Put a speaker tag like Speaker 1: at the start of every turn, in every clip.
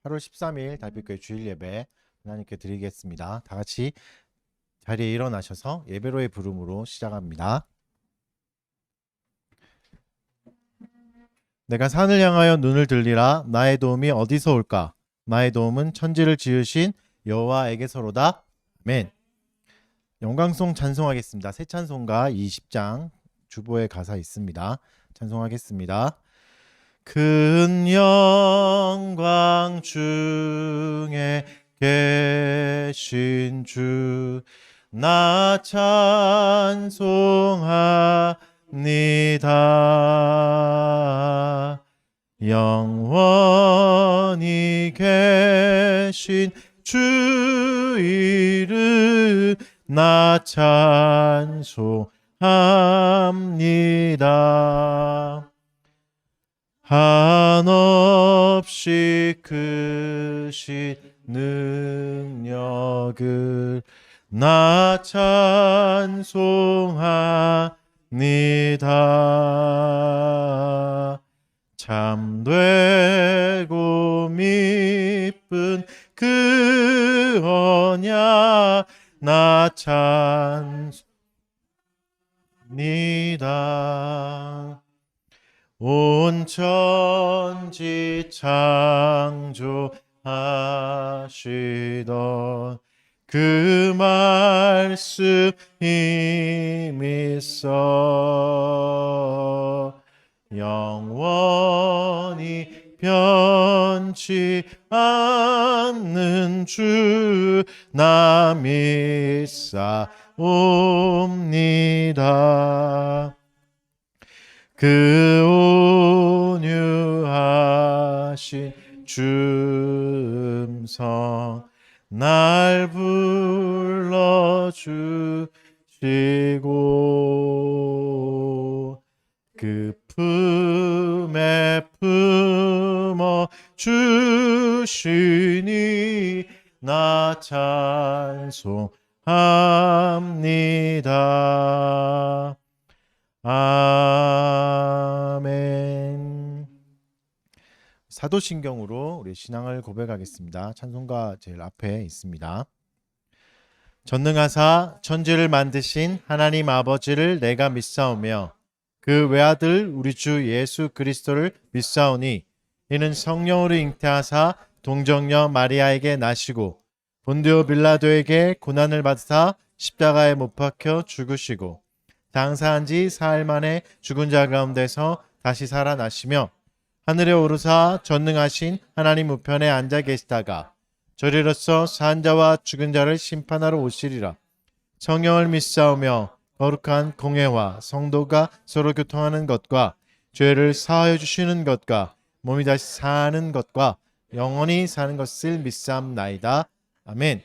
Speaker 1: 8월 13일 달빛교회 주일 예배 하나님께 드리겠습니다. 다 같이 자리에 일어나셔서 예배로의 부름으로 시작합니다. 내가 산을 향하여 눈을 들리라. 나의 도움이 어디서 올까? 나의 도움은 천지를 지으신 여호와에게서로다. 아멘. 영광송 찬송하겠습니다. 새 찬송가 20장 주보에 가사 있습니다. 찬송하겠습니다. 큰 영광 중에 계신 주 나 찬송합니다. 영원히 계신 주 이름 나 찬송합니다. 한없이 크신 능력을 나 찬송합니다. 참되고 미쁜 그 언약 나 찬송합니다. 온 천지 창조하시던 그 말씀 힘이 있어 영원히 변치 않는 주 나 믿사옵니다. 그 온유하신 주 음성 날 불러주시고 그 품에 품어 주시니 나 찬송합니다. 아멘. 사도신경으로 우리 신앙을 고백하겠습니다. 찬송가 제일 앞에 있습니다. 전능하사 천지를 만드신 하나님 아버지를 내가 믿사오며 그 외아들 우리 주 예수 그리스도를 믿사오니 이는 성령으로 잉태하사 동정녀 마리아에게 나시고 본디오 빌라도에게 고난을 받으사 십자가에 못 박혀 죽으시고 장사한 지 사흘 만에 죽은 자 가운데서 다시 살아나시며 하늘에 오르사 전능하신 하나님 우편에 앉아 계시다가 저리로서 산 자와 죽은 자를 심판하러 오시리라. 성령을 믿사오며 거룩한 공회와 성도가 서로 교통하는 것과 죄를 사하여 주시는 것과 몸이 다시 사는 것과 영원히 사는 것을 믿사옵나이다. 아멘.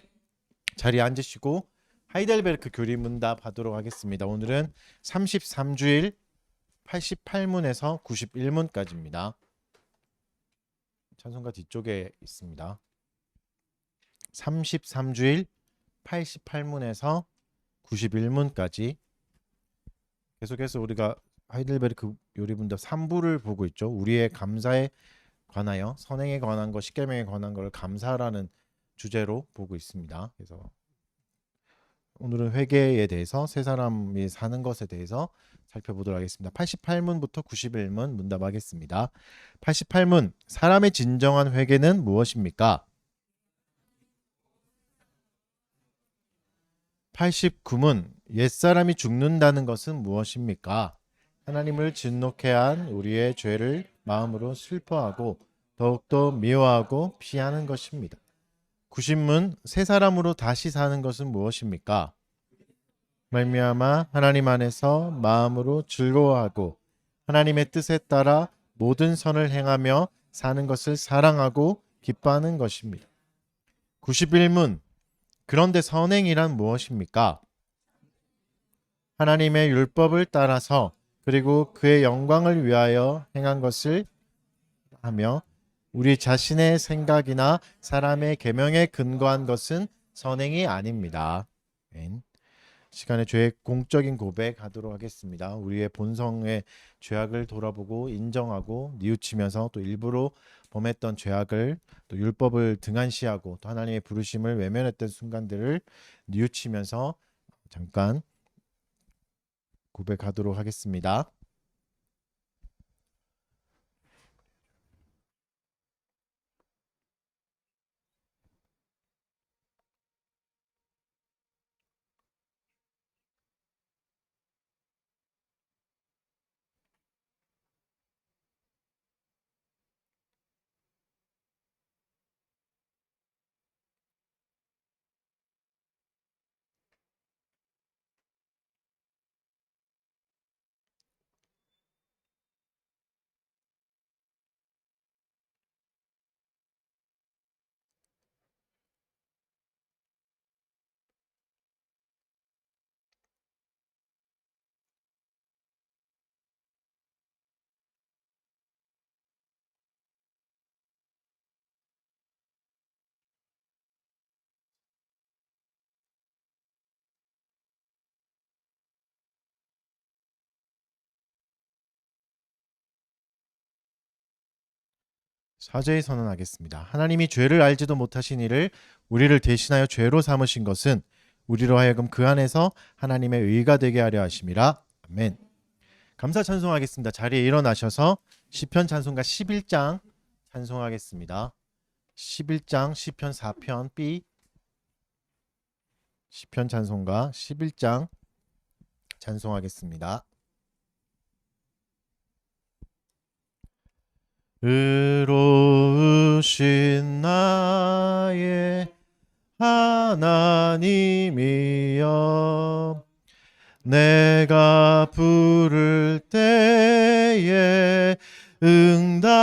Speaker 1: 자리에 앉으시고 하이델베르크 교리문답 하도록 하겠습니다. 오늘은 33주일 88문에서 91문까지입니다. 찬송가 뒤쪽에 있습니다. 33주일 88문에서 91문까지 계속해서 우리가 하이델베르크 요리문답 3부를 보고 있죠. 우리의 감사에 관하여 선행에 관한 것, 십계명에 관한 것을 감사라는 주제로 보고 있습니다. 그래서 오늘은 회개에 대해서 세 사람이 사는 것에 대해서 살펴보도록 하겠습니다. 88문부터 91문 문답하겠습니다. 88문 사람의 진정한 회개는 무엇입니까? 89문 옛사람이 죽는다는 것은 무엇입니까? 하나님을 진노케 한 우리의 죄를 마음으로 슬퍼하고 더욱더 미워하고 피하는 것입니다. 90문 새 사람으로 다시 사는 것은 무엇입니까? 말미암아 하나님 안에서 마음으로 즐거워하고 하나님의 뜻에 따라 모든 선을 행하며 사는 것을 사랑하고 기뻐하는 것입니다. 91문 그런데 선행이란 무엇입니까? 하나님의 율법을 따라서 그리고 그의 영광을 위하여 행한 것을 하며 우리 자신의 생각이나 사람의 계명에 근거한 것은 선행이 아닙니다. 시간에 죄의 공적인 고백하도록 하겠습니다. 우리의 본성의 죄악을 돌아보고 인정하고 뉘우치면서 또 일부러 범했던 죄악을 또 율법을 등한시하고 또 하나님의 부르심을 외면했던 순간들을 뉘우치면서 잠깐 고백하도록 하겠습니다. 사죄의 선언하겠습니다. 하나님이 죄를 알지도 못하신 이를 우리를 대신하여 죄로 삼으신 것은 우리로 하여금 그 안에서 하나님의 의가 되게 하려 하심이라. 아멘. 감사 찬송하겠습니다. 자리에 일어나셔서 시편 찬송가 11장 찬송하겠습니다. 11장 시편 4편 B 시편 찬송가 11장 찬송하겠습니다. 의로우신 나의 하나님이여, 내가 부를 때에 응답하소서.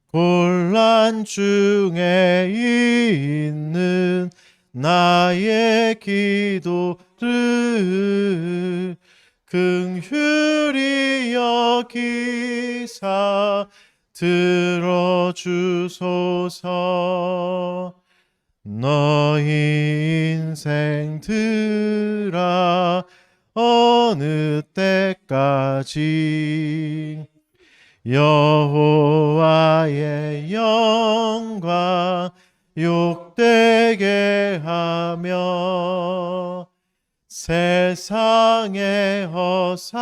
Speaker 1: 곤란 중에 있는 나의 기도를 긍휼히 여기사 들어주소서. 너희 인생들아, 어느 때까지 여호와의 영광 욕되게 하며 세상의 허사를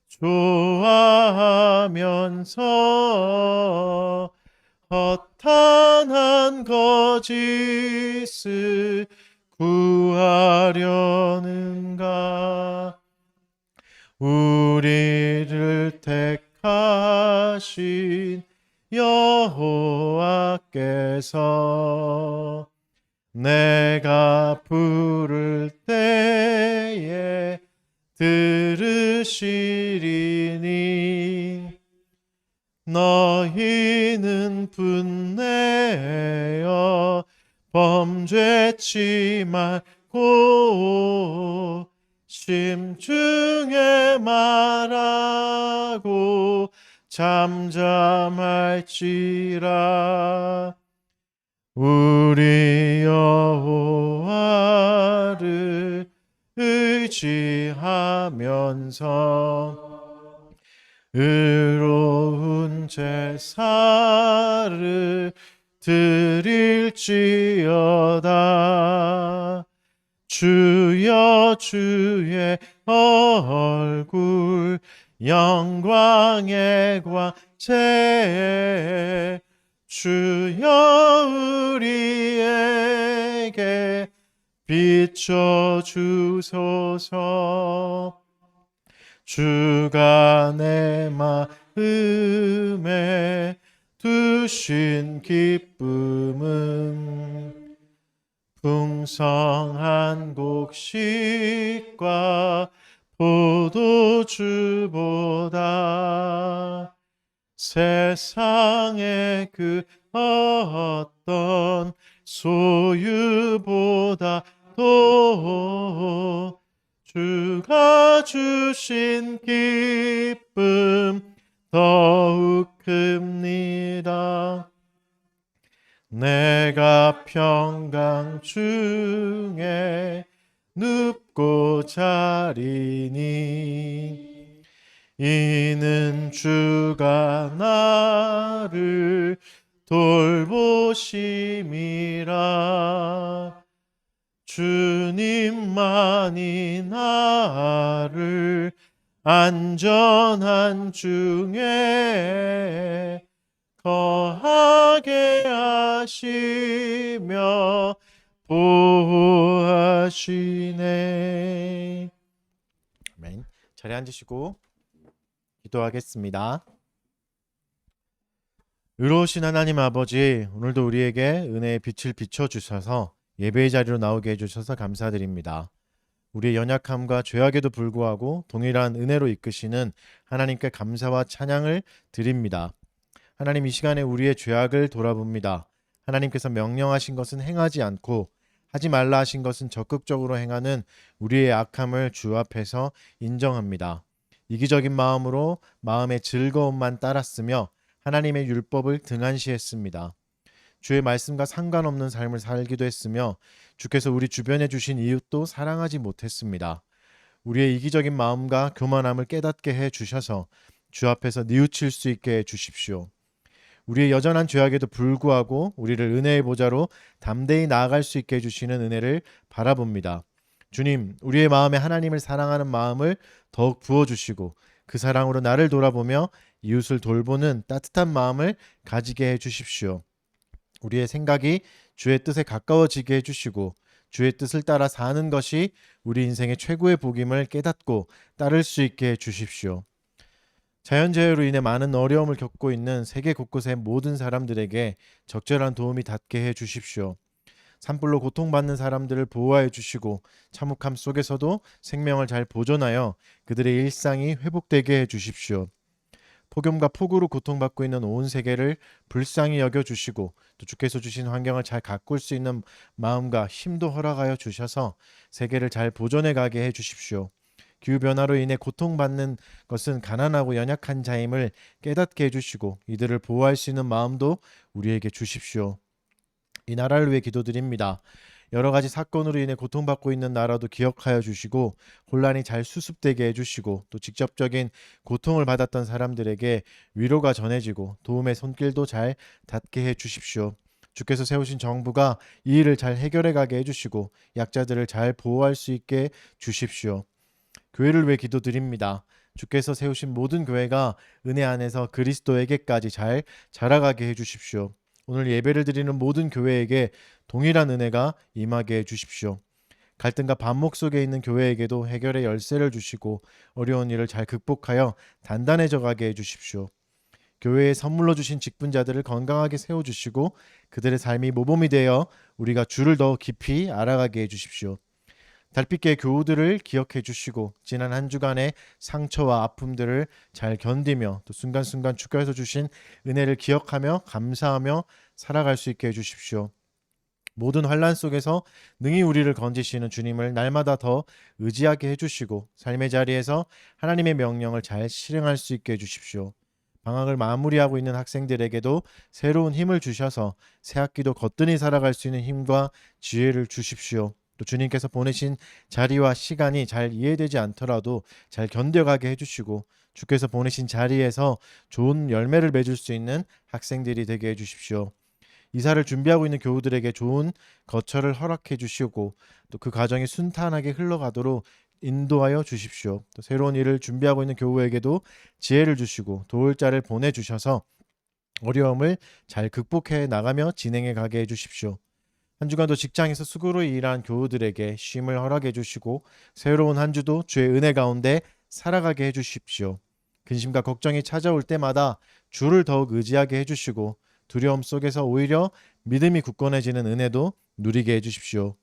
Speaker 1: 좋아하면서 허탄한 거짓을 구하려는가. 우리를 택하신 여호와께서 내가 부를 때에 들으시리니, 너희는 분내어 범죄치 말고 심중에 말하고 잠잠할지라. 우리 여호와를 의지하면서 의로운 제사를 드릴지어다. 주여 주의 얼굴 영광의 광채, 주여 우리에게 비춰주소서. 주가 내 마음에 두신 기쁨은 풍성한 곡식과 포도주보다 세상의 그 어떤 소유보다도 주가 주신 기쁨 더욱 큽니다. 내가 평강 중에 눕고 자리니, 이 주가 나를 돌보심이라. 주님만이 나를 안전한 중에 거하게 하시며 보호하시네. 아멘. 자리에 앉으시고 기도하겠습니다. 의로우신 하나님 아버지, 오늘도 우리에게 은혜의 빛을 비춰주셔서 예배의 자리로 나오게 해주셔서 감사드립니다. 우리의 연약함과 죄악에도 불구하고 동일한 은혜로 이끄시는 하나님께 감사와 찬양을 드립니다. 하나님, 이 시간에 우리의 죄악을 돌아봅니다. 하나님께서 명령하신 것은 행하지 않고 하지 말라 하신 것은 적극적으로 행하는 우리의 악함을 주 앞에서 인정합니다. 이기적인 마음으로 마음의 즐거움만 따랐으며 하나님의 율법을 등한시했습니다. 주의 말씀과 상관없는 삶을 살기도 했으며 주께서 우리 주변에 주신 이웃도 사랑하지 못했습니다. 우리의 이기적인 마음과 교만함을 깨닫게 해 주셔서 주 앞에서 뉘우칠 수 있게 해 주십시오. 우리의 여전한 죄악에도 불구하고 우리를 은혜의 보좌로 담대히 나아갈 수 있게 해주시는 은혜를 바라봅니다. 주님, 우리의 마음에 하나님을 사랑하는 마음을 더욱 부어주시고 그 사랑으로 나를 돌아보며 이웃을 돌보는 따뜻한 마음을 가지게 해주십시오. 우리의 생각이 주의 뜻에 가까워지게 해주시고 주의 뜻을 따라 사는 것이 우리 인생의 최고의 복임을 깨닫고 따를 수 있게 해주십시오. 자연재해로 인해 많은 어려움을 겪고 있는 세계 곳곳의 모든 사람들에게 적절한 도움이 닿게 해 주십시오. 산불로 고통받는 사람들을 보호해 주시고 참혹함 속에서도 생명을 잘 보존하여 그들의 일상이 회복되게 해 주십시오. 폭염과 폭우로 고통받고 있는 온 세계를 불쌍히 여겨주시고 또 주께서 주신 환경을 잘 가꿀 수 있는 마음과 힘도 허락하여 주셔서 세계를 잘 보존해 가게 해 주십시오. 기후변화로 인해 고통받는 것은 가난하고 연약한 자임을 깨닫게 해주시고 이들을 보호할 수 있는 마음도 우리에게 주십시오. 이 나라를 위해 기도드립니다. 여러 가지 사건으로 인해 고통받고 있는 나라도 기억하여 주시고 혼란이 잘 수습되게 해주시고 또 직접적인 고통을 받았던 사람들에게 위로가 전해지고 도움의 손길도 잘 닿게 해주십시오. 주께서 세우신 정부가 이 일을 잘 해결해 가게 해주시고 약자들을 잘 보호할 수 있게 주십시오. 교회를 위해 기도드립니다. 주께서 세우신 모든 교회가 은혜 안에서 그리스도에게까지 잘 자라가게 해주십시오. 오늘 예배를 드리는 모든 교회에게 동일한 은혜가 임하게 해주십시오. 갈등과 반목 속에 있는 교회에게도 해결의 열쇠를 주시고 어려운 일을 잘 극복하여 단단해져 가게 해주십시오. 교회에 선물로 주신 직분자들을 건강하게 세워주시고 그들의 삶이 모범이 되어 우리가 주를 더 깊이 알아가게 해주십시오. 달빛계 교우들을 기억해 주시고 지난 한 주간의 상처와 아픔들을 잘 견디며 또 순간순간 주께서 주신 은혜를 기억하며 감사하며 살아갈 수 있게 해주십시오. 모든 환난 속에서 능히 우리를 건지시는 주님을 날마다 더 의지하게 해주시고 삶의 자리에서 하나님의 명령을 잘 실행할 수 있게 해주십시오. 방학을 마무리하고 있는 학생들에게도 새로운 힘을 주셔서 새 학기도 거뜬히 살아갈 수 있는 힘과 지혜를 주십시오. 또 주님께서 보내신 자리와 시간이 잘 이해되지 않더라도 잘 견뎌가게 해주시고 주께서 보내신 자리에서 좋은 열매를 맺을 수 있는 학생들이 되게 해주십시오. 이사를 준비하고 있는 교우들에게 좋은 거처를 허락해 주시고 또 그 과정이 순탄하게 흘러가도록 인도하여 주십시오. 또 새로운 일을 준비하고 있는 교우에게도 지혜를 주시고 도울 자를 보내주셔서 어려움을 잘 극복해 나가며 진행해 가게 해주십시오. 한 주간도 직장에서 수고로 일한 교우들에게 쉼을 허락해 주시고 새로운 한 주도 주의 은혜 가운데 살아가게 해주십시오. 근심과 걱정이 찾아올 때마다 주를 더욱 의지하게 해주시고 두려움 속에서 오히려 믿음이 굳건해지는 은혜도 누리게 해주십시오.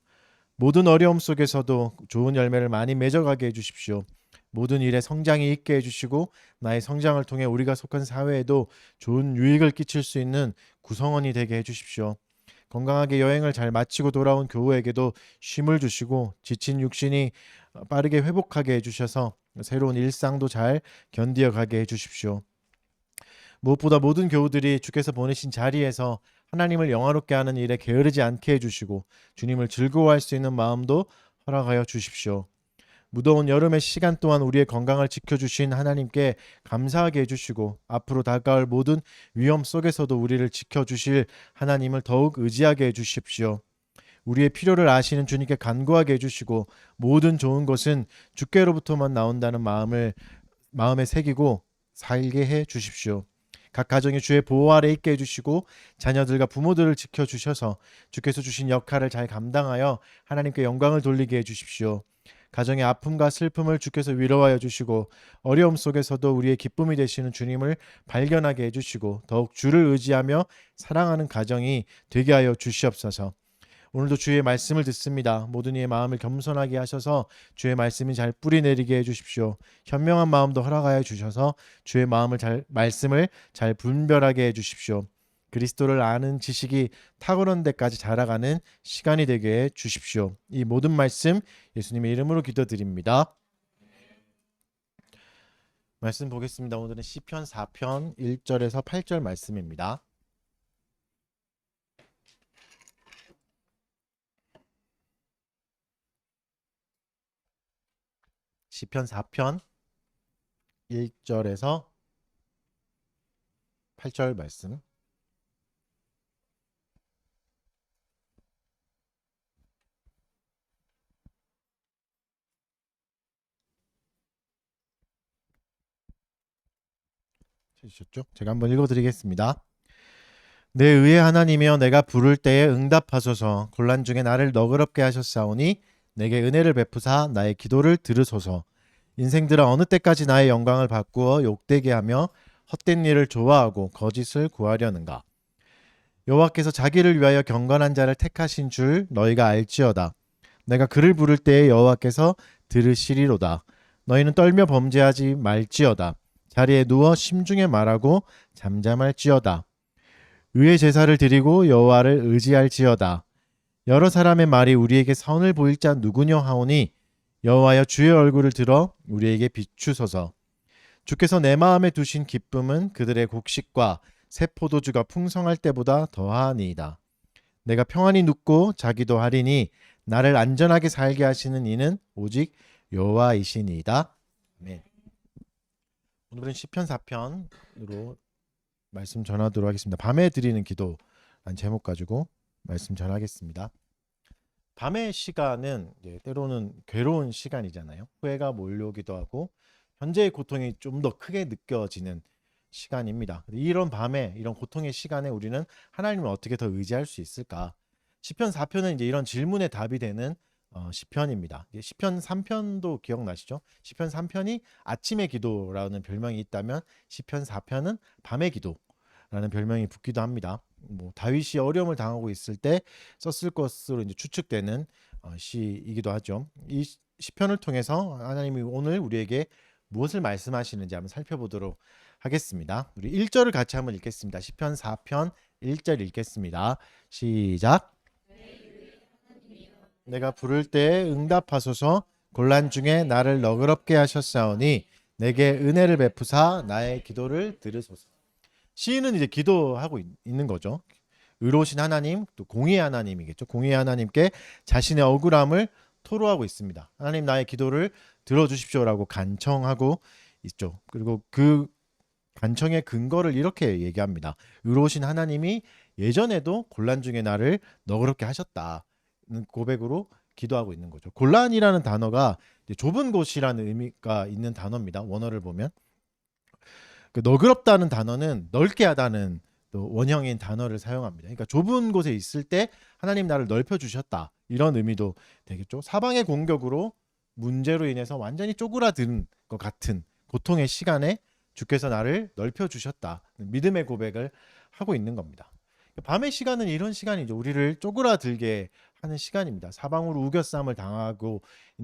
Speaker 1: 모든 어려움 속에서도 좋은 열매를 많이 맺어가게 해주십시오. 모든 일에 성장이 있게 해주시고 나의 성장을 통해 우리가 속한 사회에도 좋은 유익을 끼칠 수 있는 구성원이 되게 해주십시오. 건강하게 여행을 잘 마치고 돌아온 교우에게도 쉼을 주시고 지친 육신이 빠르게 회복하게 해주셔서 새로운 일상도 잘 견디어가게 해주십시오. 무엇보다 모든 교우들이 주께서 보내신 자리에서 하나님을 영화롭게 하는 일에 게으르지 않게 해주시고 주님을 즐거워할 수 있는 마음도 허락하여 주십시오. 무더운 여름의 시간 동안 우리의 건강을 지켜주신 하나님께 감사하게 해주시고 앞으로 다가올 모든 위험 속에서도 우리를 지켜주실 하나님을 더욱 의지하게 해주십시오. 우리의 필요를 아시는 주님께 간구하게 해주시고 모든 좋은 것은 주께로부터만 나온다는 마음에 새기고 살게 해 주십시오. 각 가정이 주의 보호 아래 있게 해주시고 자녀들과 부모들을 지켜주셔서 주께서 주신 역할을 잘 감당하여 하나님께 영광을 돌리게 해주십시오. 가정의 아픔과 슬픔을 주께서 위로하여 주시고 어려움 속에서도 우리의 기쁨이 되시는 주님을 발견하게 해주시고 더욱 주를 의지하며 사랑하는 가정이 되게 하여 주시옵소서. 오늘도 주의 말씀을 듣습니다. 모든 이의 마음을 겸손하게 하셔서 주의 말씀이 잘 뿌리내리게 해주십시오. 현명한 마음도 허락하여 주셔서 주의 말씀을 잘 분별하게 해주십시오. 그리스도를 아는 지식이 탁월한 데까지 자라가는 시간이 되게 해 주십시오. 이 모든 말씀 예수님의 이름으로 기도드립니다. 말씀 보겠습니다. 오늘은 시편 4편 1절에서 8절 말씀입니다. 시편 4편 1절에서 8절 말씀. 찾으셨죠? 제가 한번 읽어드리겠습니다. 내 의의 하나님이여 내가 부를 때에 응답하소서. 곤란 중에 나를 너그럽게 하셨사오니 내게 은혜를 베푸사 나의 기도를 들으소서. 인생들아 어느 때까지 나의 영광을 바꾸어 욕되게 하며 헛된 일을 좋아하고 거짓을 구하려는가. 여호와께서 자기를 위하여 경건한 자를 택하신 줄 너희가 알지어다. 내가 그를 부를 때에 여호와께서 들으시리로다. 너희는 떨며 범죄하지 말지어다. 자리에 누워 심중에 말하고 잠잠할지어다. 의의 제사를 드리고 여호와를 의지할지어다. 여러 사람의 말이 우리에게 선을 보일 자 누구냐 하오니 여호와여 주의 얼굴을 들어 우리에게 비추소서. 주께서 내 마음에 두신 기쁨은 그들의 곡식과 새 포도주가 풍성할 때보다 더하니이다. 내가 평안히 눕고 자기도 하리니 나를 안전하게 살게 하시는 이는 오직 여호와이시니이다. 아멘. 오늘은 시편 4편으로 말씀 전하도록 하겠습니다. 밤에 드리는 기도라는 제목 가지고 말씀 전하겠습니다. 밤의 시간은 때로는 괴로운 시간이잖아요. 후회가 몰려오기도 하고 현재의 고통이 좀 더 크게 느껴지는 시간입니다. 이런 밤에 이런 고통의 시간에 우리는 하나님을 어떻게 더 의지할 수 있을까? 시편 4편은 이제 이런 질문에 답이 되는 시편입니다. 시편 3편도 기억나시죠? 시편 3편이 아침의 기도라는 별명이 있다면 시편 4편은 밤의 기도라는 별명이 붙기도 합니다. 다윗이 어려움을 당하고 있을 때 썼을 것으로 이제 추측되는 시이기도 하죠. 이 시편을 통해서 하나님이 오늘 우리에게 무엇을 말씀하시는지 한번 살펴보도록 하겠습니다. 우리 1절을 같이 한번 읽겠습니다. 시편 4편 1절 읽겠습니다. 시작. 내가 부를 때에 응답하소서. 곤란 중에 나를 너그럽게 하셨사오니 내게 은혜를 베푸사 나의 기도를 들으소서. 시인은 이제 기도하고 있는 거죠. 의로우신 하나님, 또 공의의 하나님이겠죠. 공의의 하나님께 자신의 억울함을 토로하고 있습니다. 하나님 나의 기도를 들어주십시오라고 간청하고 있죠. 그리고 그 간청의 근거를 이렇게 얘기합니다. 의로우신 하나님이 예전에도 곤란 중에 나를 너그럽게 하셨다는 고백으로 기도하고 있는 거죠. 곤란이라는 단어가 좁은 곳이라는 의미가 있는 단어입니다. 원어를 보면 그 너그럽다는 단어는 넓게 하다는 또 원형인 단어를 사용합니다. 그러니까 좁은 곳에 있을 때 하나님 나를 넓혀 주셨다 이런 의미도 되겠죠. 사방의 공격으로 문제로 인해서 완전히 쪼그라든 것 같은 고통의 시간에 주께서 나를 넓혀 주셨다 믿음의 고백을 하고 있는 겁니다. 밤의 시간은 이런 시간이죠. 우리를 쪼그라들게 하는 시간입니다. 사방으로 우겨쌈을 당하고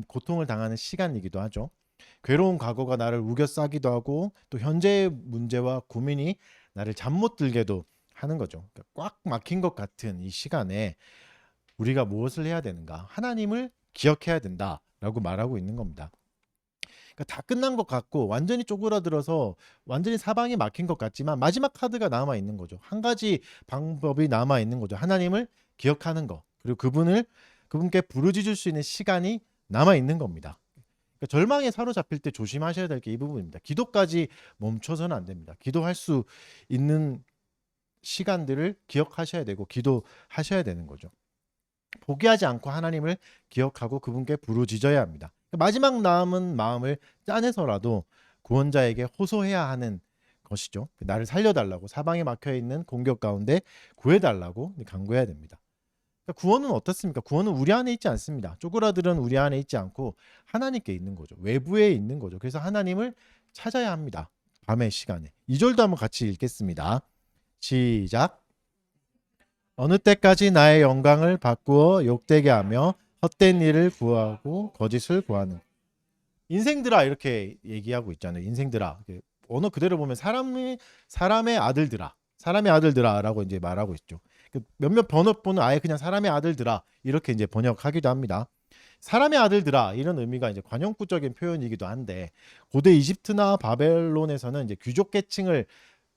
Speaker 1: 고통을 당하는 시간이기도 하죠. 괴로운 과거가 나를 우겨싸기도 하고 또 현재의 문제와 고민이 나를 잠 못 들게도 하는 거죠. 그러니까 꽉 막힌 것 같은 이 시간에 우리가 무엇을 해야 되는가? 하나님을 기억해야 된다라고 말하고 있는 겁니다. 그러니까 다 끝난 것 같고 완전히 쪼그라들어서 완전히 사방이 막힌 것 같지만 마지막 카드가 남아 있는 거죠. 한 가지 방법이 남아 있는 거죠. 하나님을 기억하는 거. 그리고 그분께 부르짖을 수 있는 시간이 남아 있는 겁니다. 그러니까 절망에 사로잡힐 때 조심하셔야 될 게 이 부분입니다. 기도까지 멈춰서는 안 됩니다. 기도할 수 있는 시간들을 기억하셔야 되고 기도하셔야 되는 거죠. 포기하지 않고 하나님을 기억하고 그분께 부르짖어야 합니다. 마지막 남은 마음을 짜내서라도 구원자에게 호소해야 하는 것이죠. 나를 살려달라고, 사방에 막혀있는 공격 가운데 구해달라고 간구해야 됩니다. 그러니까 구원은 어떻습니까? 구원은 우리 안에 있지 않습니다. 쪼그라들은 우리 안에 있지 않고 하나님께 있는 거죠. 외부에 있는 거죠. 그래서 하나님을 찾아야 합니다. 밤의 시간에. 2절도 한번 같이 읽겠습니다. 시작. 어느 때까지 나의 영광을 바꾸어 욕되게 하며 헛된 일을 구하고 거짓을 구하는. 인생들아, 이렇게 얘기하고 있잖아요. 인생들아. 언어 그대로 보면 사람의 아들들아라고 이제 말하고 있죠. 몇몇 번역본은 아예 그냥 사람의 아들들아 이렇게 이제 번역하기도 합니다. 사람의 아들들아, 이런 의미가 이제 관용구적인 표현이기도 한데, 고대 이집트나 바벨론에서는 이제 귀족 계층을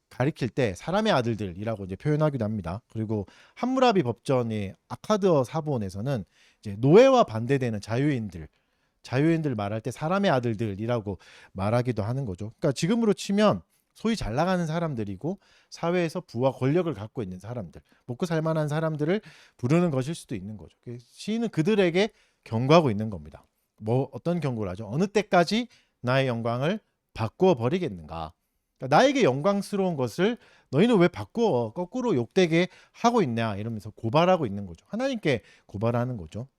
Speaker 1: 가리킬 때 사람의 아들들이라고 이제 표현하기도 합니다. 그리고 함무라비 법전의 아카드어 사본에서는 이제 노예와 반대되는 자유인들 말할 때 사람의 아들들이라고 말하기도 하는 거죠. 그러니까 지금으로 치면 소위 잘 나가는 사람들이고 사회에서 부와 권력을 갖고 있는 사람들, 먹고 살 만한 사람들을 부르는 것일 수도 있는 거죠. 시인은 그들에게 경고하고 있는 겁니다. 뭐 어떤 경고를 하죠? 어느 때까지 나의 영광을 바꾸어 버리겠는가? 그러니까 나에게 영광스러운 것을 너희는 왜 바꾸어 거꾸로 욕되게 하고 있냐, 이러면서 고발하고 있는 거죠. 하나님께 고발하는 거죠.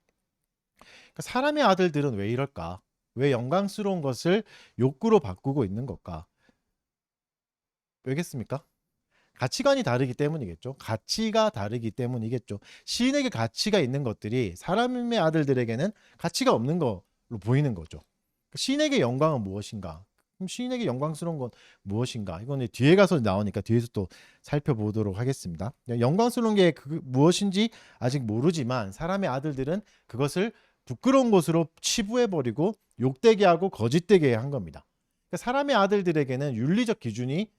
Speaker 1: 그러니까 사람의 아들들은 왜 이럴까? 왜 영광스러운 것을 욕구로 바꾸고 있는 걸까? 왜겠습니까? 가치관이 다르기 때문이겠죠. 가치가 다르기 때문이겠죠. 시인에게 가치가 있는 것들이 사람의 아들들에게는 가치가 없는 걸로 보이는 거죠. 시인에게 영광은 무엇인가? 그럼 시인에게 영광스러운 건 무엇인가? 이건 뒤에 가서 나오니까 뒤에서 또 살펴보도록 하겠습니다. 영광스러운 게 무엇인지 아직 모르지만 사람의 아들들은 그것을 부끄러운 것으로 치부해버리고 욕되게 하고 거짓되게 한 겁니다. 그러니까 사람의 아들들에게는 윤리적 기준이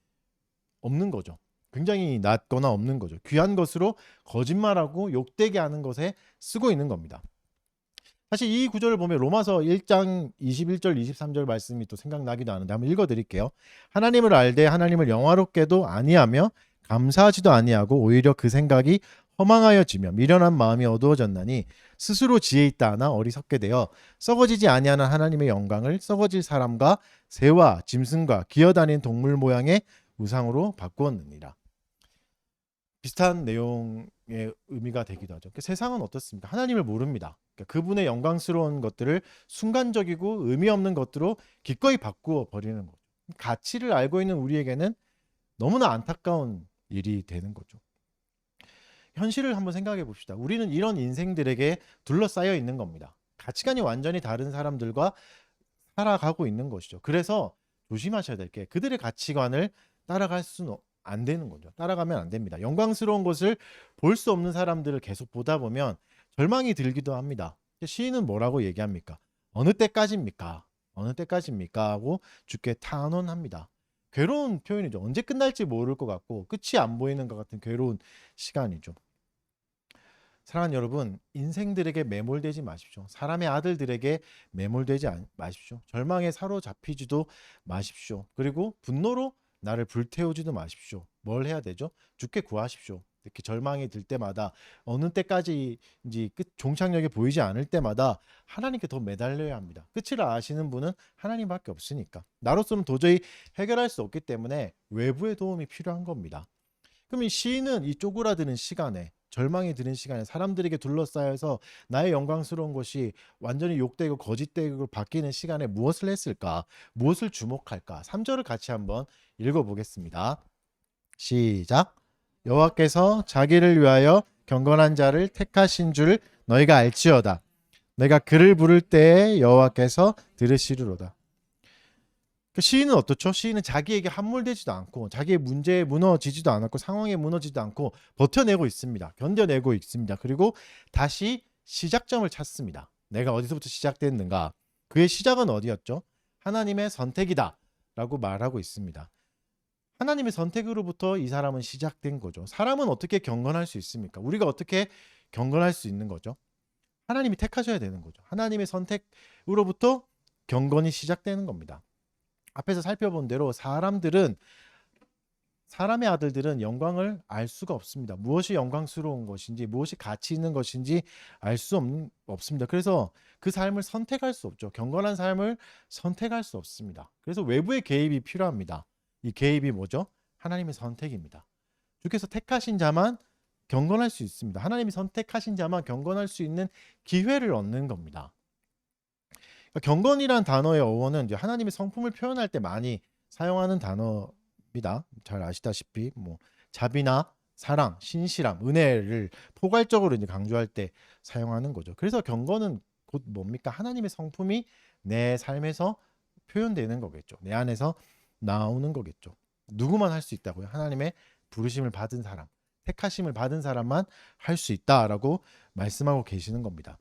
Speaker 1: 없는 거죠. 굉장히 낮거나 없는 거죠. 귀한 것으로 거짓말하고 욕되게 하는 것에 쓰고 있는 겁니다. 사실 이 구절을 보면 로마서 1장 21절 23절 말씀이 또 생각나기도 하는데 한번 읽어드릴게요. 하나님을 알되 하나님을 영화롭게도 아니하며 감사하지도 아니하고 오히려 그 생각이 허망하여지며 미련한 마음이 어두워졌나니 스스로 지혜 있다 하나 어리석게 되어 썩어지지 아니하는 하나님의 영광을 썩어질 사람과 새와 짐승과 기어다니는 동물 모양의 우상으로 바꾸었느니라. 비슷한 내용의 의미가 되기도 하죠. 세상은 어떻습니까? 하나님을 모릅니다. 그분의 영광스러운 것들을 순간적이고 의미 없는 것들로 기꺼이 바꾸어 버리는 거죠. 가치를 알고 있는 우리에게는 너무나 안타까운 일이 되는 거죠. 현실을 한번 생각해 봅시다. 우리는 이런 인생들에게 둘러싸여 있는 겁니다. 가치관이 완전히 다른 사람들과 살아가고 있는 것이죠. 그래서 조심하셔야 될 게, 그들의 가치관을 따라갈 수는 안 되는 거죠. 따라가면 안 됩니다. 영광스러운 것을 볼 수 없는 사람들을 계속 보다 보면 절망이 들기도 합니다. 시인은 뭐라고 얘기합니까? 어느 때까지입니까? 어느 때까지입니까? 하고 주께 탄원합니다. 괴로운 표현이죠. 언제 끝날지 모를 것 같고 끝이 안 보이는 것 같은 괴로운 시간이죠. 사랑하는 여러분, 인생들에게 매몰되지 마십시오. 사람의 아들들에게 매몰되지 마십시오. 절망에 사로잡히지도 마십시오. 그리고 분노로 나를 불태우지도 마십시오. 뭘 해야 되죠? 주께 구하십시오. 이렇게 절망이 들 때마다, 어느 때까지인지 종착역이 보이지 않을 때마다 하나님께 더 매달려야 합니다. 끝을 아시는 분은 하나님밖에 없으니까. 나로서는 도저히 해결할 수 없기 때문에 외부의 도움이 필요한 겁니다. 그럼 이 시인은 이 쪼그라드는 시간에, 절망이 드는 시간에 사람들에게 둘러싸여서 나의 영광스러운 것이 완전히 욕되고 거짓되고 바뀌는 시간에 무엇을 했을까? 무엇을 주목할까? 3절을 같이 한번 읽어보겠습니다. 시작. 여호와께서 자기를 위하여 경건한 자를 택하신 줄 너희가 알지어다. 내가 그를 부를 때에 여호와께서 들으시리로다. 시인은 어떻죠? 시인은 자기에게 함몰되지도 않고 자기의 문제에 무너지지도 않았고 상황에 무너지지도 않고 버텨내고 있습니다. 견뎌내고 있습니다. 그리고 다시 시작점을 찾습니다. 내가 어디서부터 시작됐는가? 그의 시작은 어디였죠? 하나님의 선택이다 라고 말하고 있습니다. 하나님의 선택으로부터 이 사람은 시작된 거죠. 사람은 어떻게 경건할 수 있습니까? 우리가 어떻게 경건할 수 있는 거죠? 하나님이 택하셔야 되는 거죠. 하나님의 선택으로부터 경건이 시작되는 겁니다. 앞에서 살펴본 대로 사람의 아들들은 영광을 알 수가 없습니다. 무엇이 영광스러운 것인지, 무엇이 가치 있는 것인지 알 수 없습니다. 그래서 그 삶을 선택할 수 없죠. 경건한 삶을 선택할 수 없습니다. 그래서 외부의 개입이 필요합니다. 이 개입이 뭐죠? 하나님의 선택입니다. 주께서 택하신 자만 경건할 수 있습니다. 하나님이 선택하신 자만 경건할 수 있는 기회를 얻는 겁니다. 그러니까 경건이란 단어의 어원은 이제 하나님의 성품을 표현할 때 많이 사용하는 단어입니다. 잘 아시다시피 뭐 자비나 사랑, 신실함, 은혜를 포괄적으로 이제 강조할 때 사용하는 거죠. 그래서 경건은 곧 뭡니까? 하나님의 성품이 내 삶에서 표현되는 거겠죠. 내 안에서 나오는 거겠죠. 누구만 할 수 있다고요? 하나님의 부르심을 받은 사람, 택하심을 받은 사람만 할 수 있다라고 말씀하고 계시는 겁니다.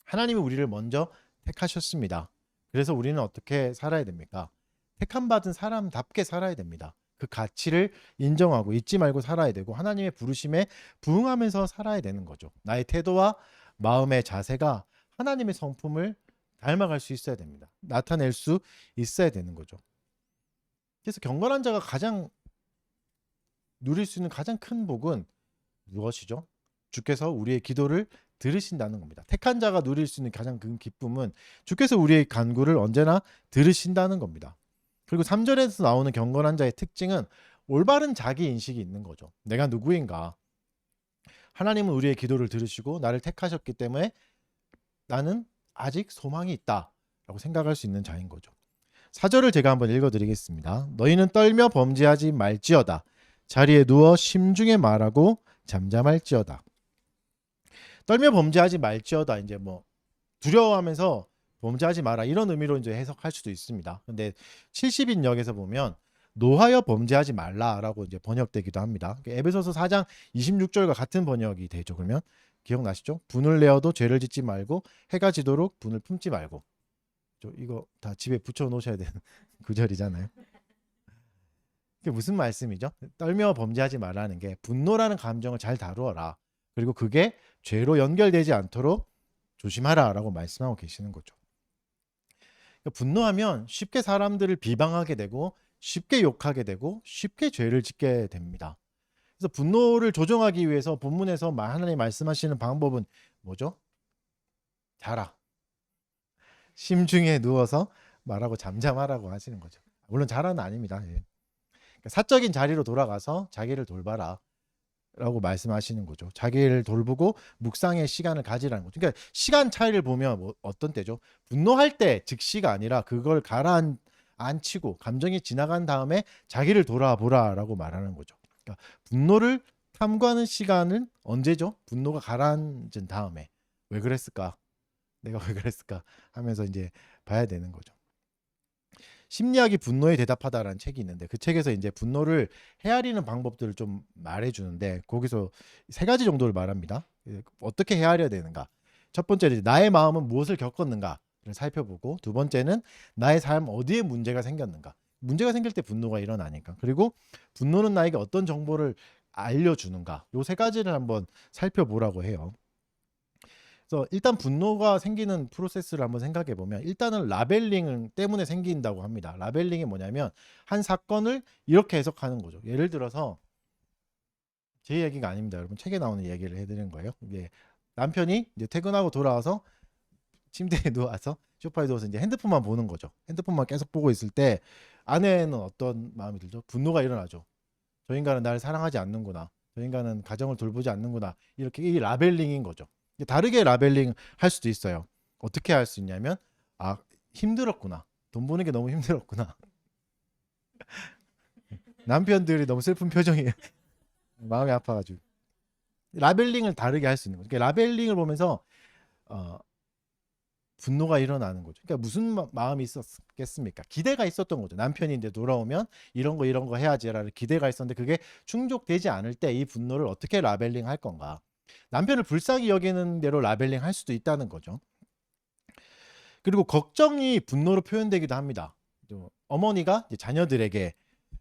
Speaker 1: 하나님이 우리를 먼저 택하셨습니다. 그래서 우리는 어떻게 살아야 됩니까? 택함 받은 사람답게 살아야 됩니다. 그 가치를 인정하고 잊지 말고 살아야 되고 하나님의 부르심에 부응하면서 살아야 되는 거죠. 나의 태도와 마음의 자세가 하나님의 성품을 닮아갈 수 있어야 됩니다. 나타낼 수 있어야 되는 거죠. 그래서 경건한 자가 가장 누릴 수 있는 가장 큰 복은 무엇이죠? 주께서 우리의 기도를 들으신다는 겁니다. 택한 자가 누릴 수 있는 가장 큰 기쁨은 주께서 우리의 간구를 언제나 들으신다는 겁니다. 그리고 3절에서 나오는 경건한 자의 특징은 올바른 자기 인식이 있는 거죠. 내가 누구인가? 하나님은 우리의 기도를 들으시고 나를 택하셨기 때문에 나는 아직 소망이 있다라고 생각할 수 있는 자인 거죠. 4절을 제가 한번 읽어드리겠습니다. 너희는 떨며 범죄하지 말지어다. 자리에 누워 심중에 말하고 잠잠할지어다. 떨며 범죄하지 말지어다. 이제 뭐 두려워하면서 범죄하지 마라 이런 의미로 이제 해석할 수도 있습니다. 근데 70인역에서 보면 노하여 범죄하지 말라라고 이제 번역되기도 합니다. 에베소서 4장 26절과 같은 번역이 되죠. 그러면 기억나시죠? 분을 내어도 죄를 짓지 말고 해가 지도록 분을 품지 말고. 이거 다 집에 붙여 놓으셔야 되는 구절이잖아요. 그게 무슨 말씀이죠? 떨며 범죄하지 말라는 게 분노라는 감정을 잘 다루어라. 그리고 그게 죄로 연결되지 않도록 조심하라라고 말씀하고 계시는 거죠. 그러니까 분노하면 쉽게 사람들을 비방하게 되고 쉽게 욕하게 되고 쉽게 죄를 짓게 됩니다. 그래서 분노를 조정하기 위해서 본문에서 하나님 말씀하시는 방법은 뭐죠? 자라. 심중에 누워서 말하고 잠잠하라고 하시는 거죠. 물론 자라는 아닙니다. 그러니까 사적인 자리로 돌아가서 자기를 돌봐라 라고 말씀하시는 거죠. 자기를 돌보고 묵상의 시간을 가지라는 거죠. 그러니까 시간 차이를 보면 어떤 때죠? 분노할 때 즉시가 아니라 그걸 가라앉히고 감정이 지나간 다음에 자기를 돌아보라라고 말하는 거죠. 그러니까 분노를 탐구하는 시간은 언제죠? 분노가 가라앉은 다음에. 왜 그랬을까? 내가 왜 그랬을까 하면서 이제 봐야 되는 거죠. 심리학이 분노에 대답하다라는 책이 있는데 그 책에서 이제 분노를 헤아리는 방법들을 좀 말해주는데 거기서 3가지 정도를 말합니다. 어떻게 헤아려야 되는가? 첫 번째는 나의 마음은 무엇을 겪었는가를 살펴보고, 두 번째는 나의 삶 어디에 문제가 생겼는가? 문제가 생길 때 분노가 일어나니까. 그리고 분노는 나에게 어떤 정보를 알려주는가? 요 3가지를 한번 살펴보라고 해요. 그래서 일단 분노가 생기는 프로세스를 한번 생각해 보면 일단은 라벨링 때문에 생긴다고 합니다. 라벨링이 뭐냐면 한 사건을 이렇게 해석하는 거죠. 예를 들어서 제 얘기가 아닙니다. 여러분 책에 나오는 얘기를 해드리는 거예요. 이게 남편이 이제 퇴근하고 돌아와서 침대에 누워서 소파에 누워서 이제 핸드폰만 보는 거죠. 핸드폰만 계속 보고 있을 때 아내는 어떤 마음이 들죠? 분노가 일어나죠. 저 인간은 나를 사랑하지 않는구나. 저 인간은 가정을 돌보지 않는구나. 이렇게 이 라벨링인 거죠. 다르게 라벨링 할 수도 있어요. 어떻게 할 수 있냐면 힘들었구나. 돈 버는 게 너무 힘들었구나. 남편들이 너무 슬픈 표정이에요. 마음이 아파가지고. 라벨링을 다르게 할 수 있는 거죠. 그러니까 라벨링을 보면서 분노가 일어나는 거죠. 그러니까 무슨 마음이 있었겠습니까? 기대가 있었던 거죠. 남편이 이제 돌아오면 이런 거 해야지라는 기대가 있었는데 그게 충족되지 않을 때 이 분노를 어떻게 라벨링 할 건가? 남편을 불쌍히 여기는 대로 라벨링 할 수도 있다는 거죠. 그리고 걱정이 분노로 표현되기도 합니다. 어머니가 이제 자녀들에게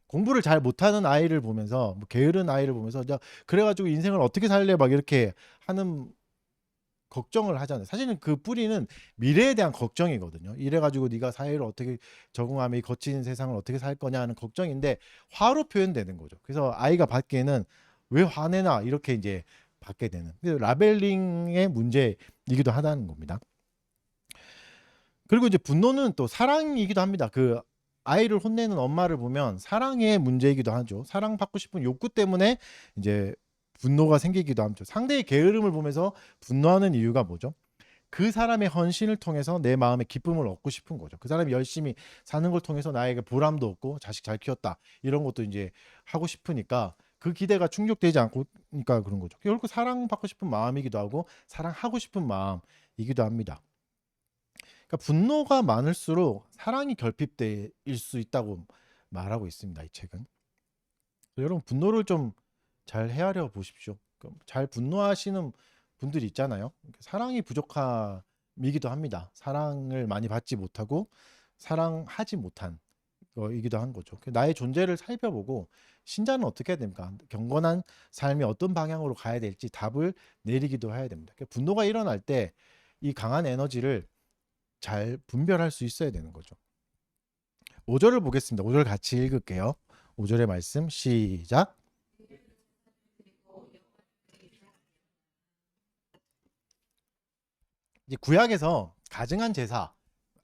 Speaker 1: 공부를 잘 못하는 아이를 보면서 게으른 아이를 보면서 그래가지고 인생을 어떻게 살래 막 이렇게 하는 걱정을 하잖아요. 사실은 그 뿌리는 미래에 대한 걱정이거든요. 이래가지고 네가 사회를 어떻게 적응하며 이 거친 세상을 어떻게 살 거냐 하는 걱정인데 화로 표현되는 거죠. 그래서 아이가 받기에는 왜 화내나 이렇게 이제 받게 되는. 그래서 라벨링의 문제이기도 하다는 겁니다. 그리고 이제 분노는 또 사랑이기도 합니다. 그 아이를 혼내는 엄마를 보면 사랑의 문제이기도 하죠. 사랑받고 싶은 욕구 때문에 이제 분노가 생기기도 하죠. 상대의 게으름을 보면서 분노하는 이유가 뭐죠? 그 사람의 헌신을 통해서 내 마음의 기쁨을 얻고 싶은 거죠. 그 사람이 열심히 사는 걸 통해서 나에게 보람도 얻고 자식 잘 키웠다 이런 것도 이제 하고 싶으니까 그 기대가 충족되지 않고니까 그런 거죠. 결국 사랑받고 싶은 마음이기도 하고 사랑하고 싶은 마음이기도 합니다. 그러니까 분노가 많을수록 사랑이 결핍될 수 있다고 말하고 있습니다. 이 책은. 여러분 분노를 좀 잘 헤아려 보십시오. 잘 분노하시는 분들이 있잖아요. 사랑이 부족함이기도 합니다. 사랑을 많이 받지 못하고 사랑하지 못한 거이기도 한 거죠. 나의 존재를 살펴보고 신자는 어떻게 해야 됩니까? 경건한 삶이 어떤 방향으로 가야 될지 답을 내리기도 해야 됩니다. 분노가 일어날 때 이 강한 에너지를 잘 분별할 수 있어야 되는 거죠. 5절을 보겠습니다. 5절 같이 읽을게요. 5절의 말씀 시작. 이제 구약에서 가증한 제사,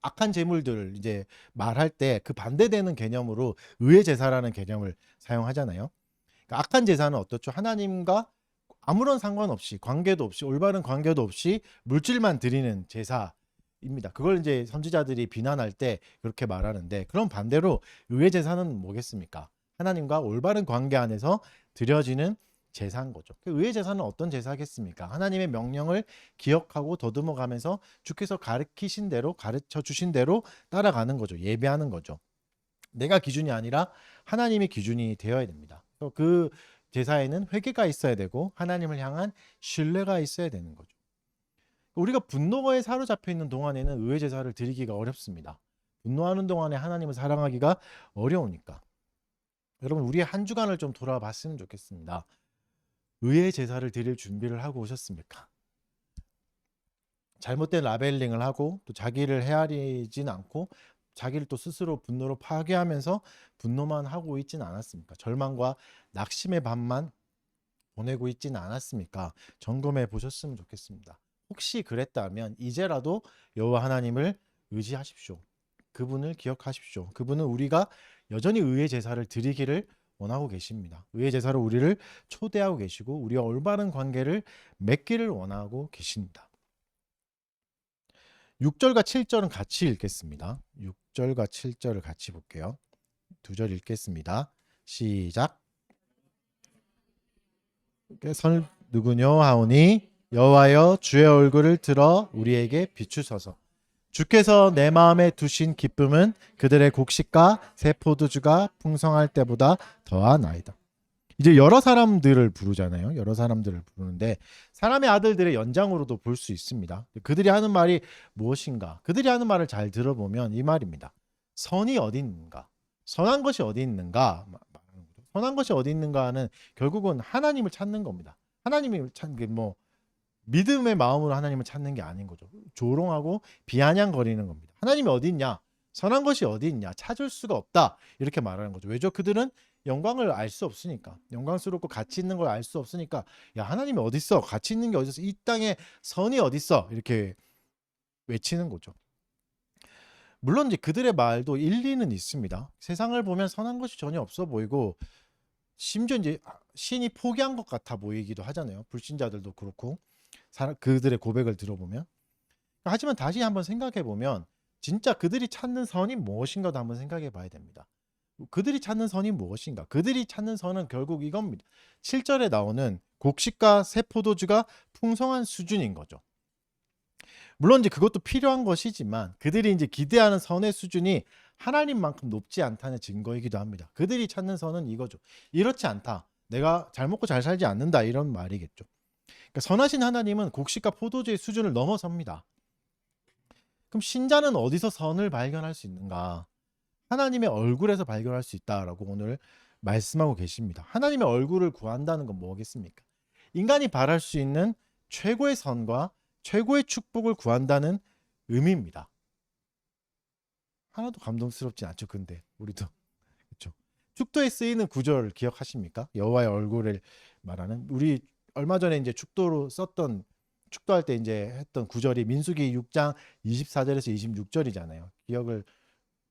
Speaker 1: 악한 제물들을 이제 말할 때 그 반대되는 개념으로 의의 제사라는 개념을 사용하잖아요. 그러니까 악한 제사는 어떻죠? 하나님과 아무런 상관없이 관계도 없이 올바른 관계도 없이 물질만 드리는 제사입니다. 그걸 이제 선지자들이 비난할 때 그렇게 말하는데 그런 반대로 의의 제사는 뭐겠습니까? 하나님과 올바른 관계 안에서 드려지는 제사인 거죠. 의의 제사는 어떤 제사겠습니까? 하나님의 명령을 기억하고 더듬어 가면서 주께서 가르치신 대로 가르쳐 주신 대로 따라가는 거죠. 예배하는 거죠. 내가 기준이 아니라 하나님이 기준이 되어야 됩니다. 그 제사에는 회개가 있어야 되고 하나님을 향한 신뢰가 있어야 되는 거죠. 우리가 분노에 사로잡혀 있는 동안에는 의의 제사를 드리기가 어렵습니다. 분노하는 동안에 하나님을 사랑하기가 어려우니까. 여러분 우리의 한 주간을 좀 돌아봤으면 좋겠습니다. 의의 제사를 드릴 준비를 하고 오셨습니까? 잘못된 라벨링을 하고 또 자기를 헤아리진 않고 자기를 또 스스로 분노로 파괴하면서 분노만 하고 있지는 않았습니까? 절망과 낙심의 밤만 보내고 있지는 않았습니까? 점검해 보셨으면 좋겠습니다. 혹시 그랬다면 이제라도 여호와 하나님을 의지하십시오. 그분을 기억하십시오. 그분은 우리가 여전히 의의 제사를 드리기를 원하고 계십니다. 의의 제사로 우리를 초대하고 계시고 우리와 올바른 관계를 맺기를 원하고 계십니다. 6절과 7절은 같이 읽겠습니다. 6절과 7절을 같이 볼게요. 두 절 읽겠습니다. 시작. 선 누구뇨 하오니 여호와여 주의 얼굴을 들어 우리에게 비추소서. 주께서 내 마음에 두신 기쁨은 그들의 곡식과 새 포도주가 풍성할 때보다 더하나이다. 이제 여러 사람들을 부르잖아요. 여러 사람들을 부르는데 사람의 아들들의 연장으로도 볼 수 있습니다. 그들이 하는 말이 무엇인가? 그들이 하는 말을 잘 들어보면 이 말입니다. 선이 어디 있는가? 선한 것이 어디 있는가? 선한 것이 어디 있는가는 결국은 하나님을 찾는 겁니다. 하나님을 찾는 게 뭐 믿음의 마음으로 하나님을 찾는 게 아닌 거죠. 조롱하고 비아냥거리는 겁니다. 하나님이 어디 있냐? 선한 것이 어디 있냐? 찾을 수가 없다. 이렇게 말하는 거죠. 왜죠? 그들은 영광을 알 수 없으니까. 영광스럽고 가치 있는 걸 알 수 없으니까 야 하나님이 어디 있어? 가치 있는 게 어디 있어? 이 땅에 선이 어디 있어? 이렇게 외치는 거죠. 물론 이제 그들의 말도 일리는 있습니다. 세상을 보면 선한 것이 전혀 없어 보이고 심지어 이제 신이 포기한 것 같아 보이기도 하잖아요. 불신자들도 그렇고 그들의 고백을 들어보면. 하지만 다시 한번 생각해 보면 진짜 그들이 찾는 선이 무엇인가도 한번 생각해 봐야 됩니다. 그들이 찾는 선이 무엇인가? 그들이 찾는 선은 결국 이겁니다. 7절에 나오는 곡식과 새 포도주가 풍성한 수준인 거죠. 물론 이제 그것도 필요한 것이지만 그들이 이제 기대하는 선의 수준이 하나님만큼 높지 않다는 증거이기도 합니다. 그들이 찾는 선은 이거죠. 이렇지 않다. 내가 잘 먹고 잘 살지 않는다. 이런 말이겠죠. 그러니까 선하신 하나님은 곡식과 포도주의 수준을 넘어섭니다. 그럼 신자는 어디서 선을 발견할 수 있는가? 하나님의 얼굴에서 발견할 수 있다라고 오늘 말씀하고 계십니다. 하나님의 얼굴을 구한다는 건 뭐겠습니까? 인간이 바랄 수 있는 최고의 선과 최고의 축복을 구한다는 의미입니다. 하나도 감동스럽지 않죠. 근데 우리도 그렇죠. 축도에 쓰이는 구절 기억하십니까? 여호와의 얼굴을 말하는 우리 얼마 전에 이제 축도로 썼던 축도할 때 이제 했던 구절이 민수기 6장 24절에서 26절이잖아요. 기억을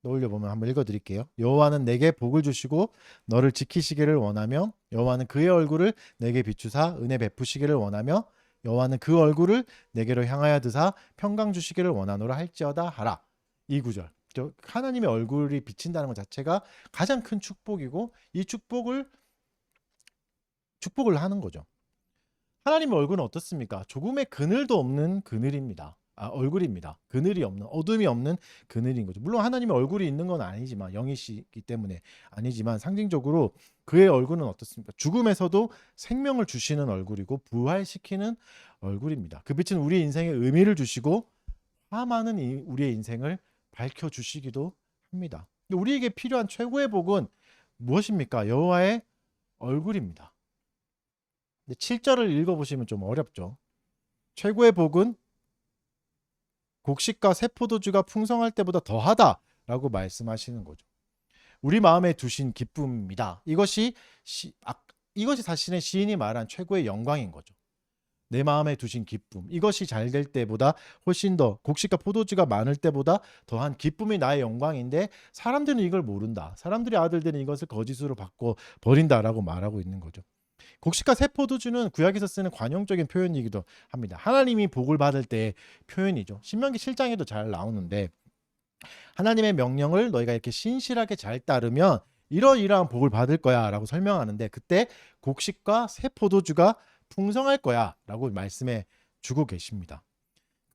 Speaker 1: 떠올려 보면 한번 읽어 드릴게요. 여호와는 내게 복을 주시고 너를 지키시기를 원하며 여호와는 그의 얼굴을 내게 비추사 은혜 베푸시기를 원하며 여호와는 그 얼굴을 내게로 향하여 드사 평강 주시기를 원하노라 할지어다 하라. 이 구절. 하나님의 얼굴이 비친다는 것 자체가 가장 큰 축복이고 이 축복을 하는 거죠. 하나님의 얼굴은 어떻습니까? 조금의 그늘도 없는 그늘입니다. 얼굴입니다. 그늘이 없는, 어둠이 없는 그늘인 거죠. 물론 하나님의 얼굴이 있는 건 아니지만, 영이시기 때문에 아니지만 상징적으로 그의 얼굴은 어떻습니까? 죽음에서도 생명을 주시는 얼굴이고 부활시키는 얼굴입니다. 그 빛은 우리 인생에 의미를 주시고 화많은 우리의 인생을 밝혀주시기도 합니다. 우리에게 필요한 최고의 복은 무엇입니까? 여호와의 얼굴입니다. 7절을 읽어보시면 좀 어렵죠. 최고의 복은 곡식과 새 포도주가 풍성할 때보다 더하다라고 말씀하시는 거죠. 우리 마음에 두신 기쁨입니다. 이것이 사실은 시인이 말한 최고의 영광인 거죠. 내 마음에 두신 기쁨, 이것이 잘 될 때보다 훨씬 더 곡식과 포도주가 많을 때보다 더한 기쁨이 나의 영광인데 사람들은 이걸 모른다. 사람들의 아들들은 이것을 거짓으로 바꿔 버린다라고 말하고 있는 거죠. 곡식과 새 포도주는 구약에서 쓰는 관용적인 표현이기도 합니다. 하나님이 복을 받을 때의 표현이죠. 신명기 7장에도 잘 나오는데 하나님의 명령을 너희가 이렇게 신실하게 잘 따르면 이러이러한 복을 받을 거야 라고 설명하는데 그때 곡식과 새 포도주가 풍성할 거야 라고 말씀해 주고 계십니다.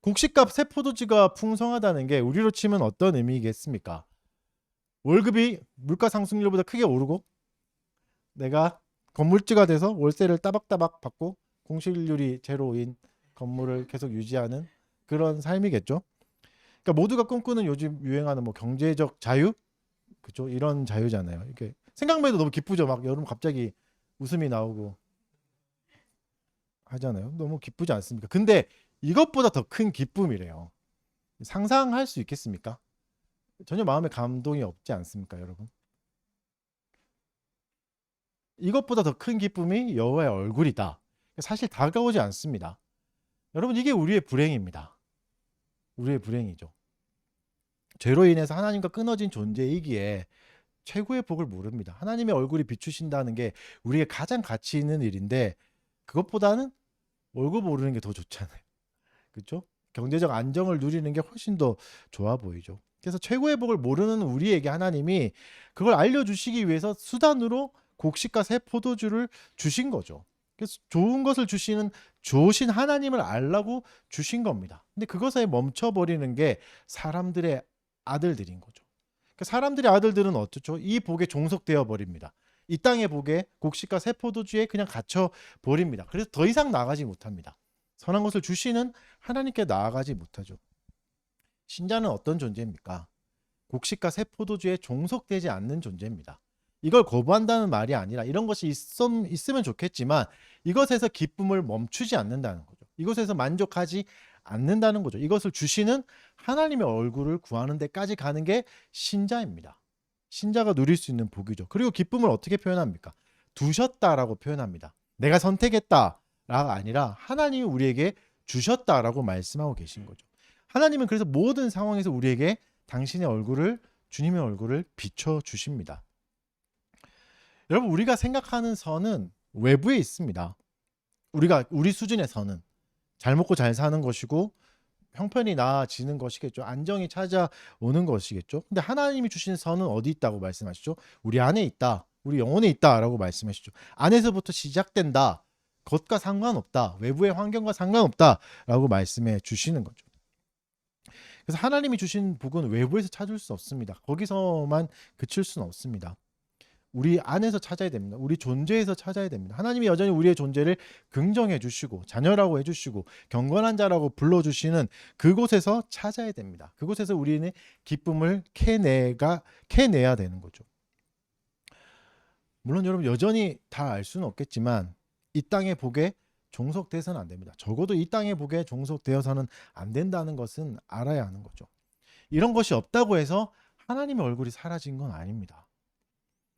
Speaker 1: 곡식과 새 포도주가 풍성하다는 게 우리로 치면 어떤 의미겠습니까? 월급이 물가 상승률보다 크게 오르고 내가 건물주가 돼서 월세를 따박따박 받고 공실률이 제로인 건물을 계속 유지하는 그런 삶이겠죠. 그러니까 모두가 꿈꾸는 요즘 유행하는 뭐 경제적 자유, 그죠? 이런 자유잖아요. 이렇게 생각만 해도 너무 기쁘죠. 막 여러분 갑자기 웃음이 나오고 하잖아요. 너무 기쁘지 않습니까? 근데 이것보다 더 큰 기쁨이래요. 상상할 수 있겠습니까? 전혀 마음에 감동이 없지 않습니까, 여러분? 이것보다 더 큰 기쁨이 여호와의 얼굴이다. 사실 다가오지 않습니다. 여러분 이게 우리의 불행입니다. 우리의 불행이죠. 죄로 인해서 하나님과 끊어진 존재이기에 최고의 복을 모릅니다. 하나님의 얼굴이 비추신다는 게 우리의 가장 가치 있는 일인데 그것보다는 월급 오르는 게 더 좋잖아요. 그렇죠? 경제적 안정을 누리는 게 훨씬 더 좋아 보이죠. 그래서 최고의 복을 모르는 우리에게 하나님이 그걸 알려주시기 위해서 수단으로 곡식과 새 포도주를 주신 거죠. 그래서 좋은 것을 주시는 좋으신 하나님을 알라고 주신 겁니다. 근데 그것에 멈춰버리는 게 사람들의 아들들인 거죠. 그러니까 사람들의 아들들은 어떻죠? 이 복에 종속되어 버립니다. 이 땅의 복에 곡식과 새 포도주에 그냥 갇혀 버립니다. 그래서 더 이상 나아가지 못합니다. 선한 것을 주시는 하나님께 나아가지 못하죠. 신자는 어떤 존재입니까? 곡식과 새 포도주에 종속되지 않는 존재입니다. 이걸 거부한다는 말이 아니라 이런 것이 있으면 좋겠지만 이것에서 기쁨을 멈추지 않는다는 거죠. 이것에서 만족하지 않는다는 거죠. 이것을 주시는 하나님의 얼굴을 구하는 데까지 가는 게 신자입니다. 신자가 누릴 수 있는 복이죠. 그리고 기쁨을 어떻게 표현합니까? 두셨다라고 표현합니다. 내가 선택했다가 아니라 하나님이 우리에게 주셨다라고 말씀하고 계신 거죠. 하나님은 그래서 모든 상황에서 우리에게 당신의 얼굴을, 주님의 얼굴을 비춰주십니다. 여러분 우리가 생각하는 선은 외부에 있습니다. 우리 수준의 선은 잘 먹고 잘 사는 것이고 형편이 나아지는 것이겠죠. 안정이 찾아오는 것이겠죠. 근데 하나님이 주신 선은 어디 있다고 말씀하시죠? 우리 안에 있다. 우리 영혼에 있다라고 말씀하시죠. 안에서부터 시작된다. 겉과 상관없다. 외부의 환경과 상관없다라고 말씀해 주시는 거죠. 그래서 하나님이 주신 복은 외부에서 찾을 수 없습니다. 거기서만 그칠 수는 없습니다. 우리 안에서 찾아야 됩니다. 우리 존재에서 찾아야 됩니다. 하나님이 여전히 우리의 존재를 긍정해 주시고 자녀라고 해주시고 경건한 자라고 불러주시는 그곳에서 찾아야 됩니다. 그곳에서 우리는 기쁨을 캐내야 되는 거죠. 물론 여러분 여전히 다 알 수는 없겠지만 이 땅의 복에
Speaker 2: 종속돼서는 안 됩니다. 적어도 이 땅의 복에 종속되어서는 안 된다는 것은 알아야 하는 거죠. 이런 것이 없다고 해서 하나님의 얼굴이 사라진 건 아닙니다.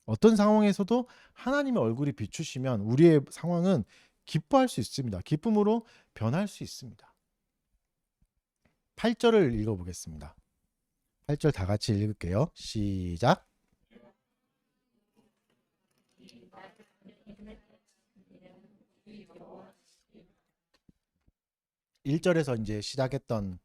Speaker 2: 어떤 상황에서도 하나님의 얼굴이 비추시면 우리의 상황은 기뻐할 수 있습니다. 기쁨으로 변할 수 있습니다. 8절을 읽어보겠습니다. 8절 다 같이 읽을게요. 시작. 1절에서 이제 시작했던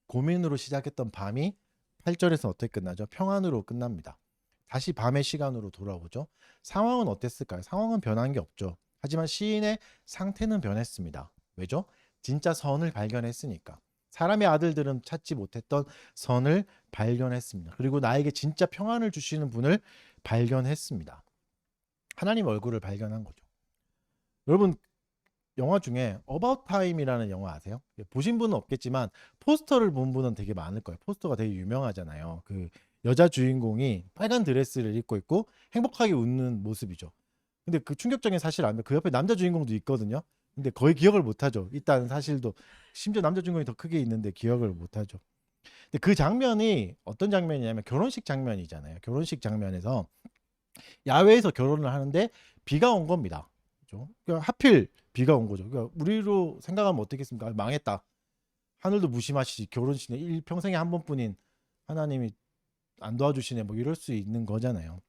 Speaker 2: 고민으로 시작했던 밤이 8절에서 어떻게 끝나죠? 평안으로 끝납니다. 다시 밤의 시간으로 돌아오죠. 상황은 어땠을까요? 상황은 변한 게 없죠. 하지만 시인의 상태는 변했습니다. 왜죠? 진짜 선을 발견했으니까. 사람의 아들들은 찾지 못했던 선을 발견했습니다. 그리고 나에게 진짜 평안을 주시는 분을 발견했습니다. 하나님 얼굴을 발견한 거죠. 여러분, 영화 중에 어바웃 타임이라는 영화 아세요? 보신 분은 없겠지만 포스터를 본 분은 되게 많을 거예요. 포스터가 되게 유명하잖아요. 그 여자 주인공이 빨간 드레스를 입고 있고 행복하게 웃는 모습이죠. 근데 그 충격적인 사실 알면 그 옆에 남자 주인공도 있거든요. 근데 거의 기억을 못하죠. 있다는 사실도. 심지어 남자 주인공이 더 크게 있는데 기억을 못하죠. 근데 그 장면이 어떤 장면이냐면 결혼식 장면이잖아요. 결혼식 장면에서 야외에서 결혼을 하는데 비가 온 겁니다. 그렇죠? 그러니까 하필 비가 온 거죠. 그러니까 우리로 생각하면 어떻겠습니까? 망했다. 하늘도 무심하시지. 결혼식에 일평생에 한 번뿐인 하나님이 안 도와주시네. 뭐 이럴 수 있는 거잖아요.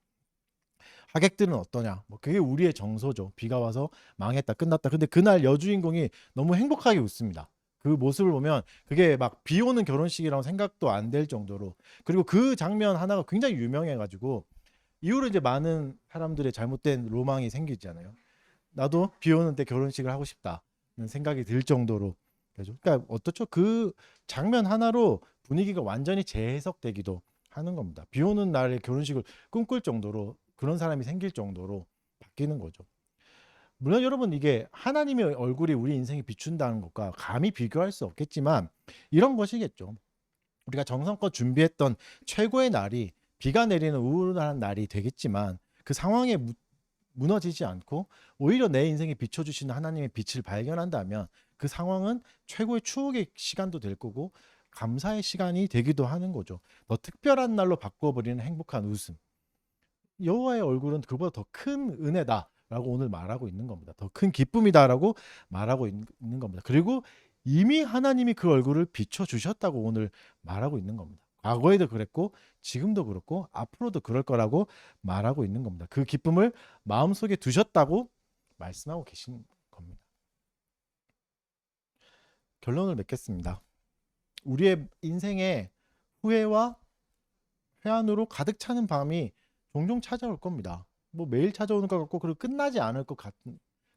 Speaker 2: 하객들은 어떠냐? 뭐 그게 우리의 정서죠. 비가 와서 망했다, 끝났다. 근데 그날 여주인공이 너무 행복하게 웃습니다. 그 모습을 보면 그게 막 비 오는 결혼식이라고 생각도 안 될 정도로. 그리고 그 장면 하나가 굉장히 유명해가지고 이후로 이제 많은 사람들의 잘못된 로망이 생기잖아요. 나도 비 오는 때 결혼식을 하고 싶다는 생각이 들 정도로. 그러니까 어떻죠? 그 장면 하나로 분위기가 완전히 재해석되기도 하는 겁니다. 비 오는 날에 결혼식을 꿈꿀 정도로 그런 사람이 생길 정도로 바뀌는 거죠. 물론 여러분, 이게 하나님의 얼굴이 우리 인생에 비춘다는 것과 감히 비교할 수 없겠지만 이런 것이겠죠. 우리가 정성껏 준비했던 최고의 날이 비가 내리는 우울한 날이 되겠지만 그 상황에 무너지지 않고 오히려 내 인생에 비춰주시는 하나님의 빛을 발견한다면 그 상황은 최고의 추억의 시간도 될 거고 감사의 시간이 되기도 하는 거죠. 더 특별한 날로 바꿔버리는 행복한 웃음. 여호와의 얼굴은 그보다 더 큰 은혜다라고 오늘 말하고 있는 겁니다. 더 큰 기쁨이다라고 말하고 있는 겁니다. 그리고 이미 하나님이 그 얼굴을 비춰주셨다고 오늘 말하고 있는 겁니다. 과거에도 그랬고 지금도 그렇고 앞으로도 그럴 거라고 말하고 있는 겁니다. 그 기쁨을 마음속에 두셨다고 말씀하고 계신 겁니다. 결론을 맺겠습니다. 우리의 인생에 후회와 회한으로 가득 차는 밤이 종종 찾아올 겁니다. 뭐 매일 찾아오는 것 같고 그리고 끝나지 않을 것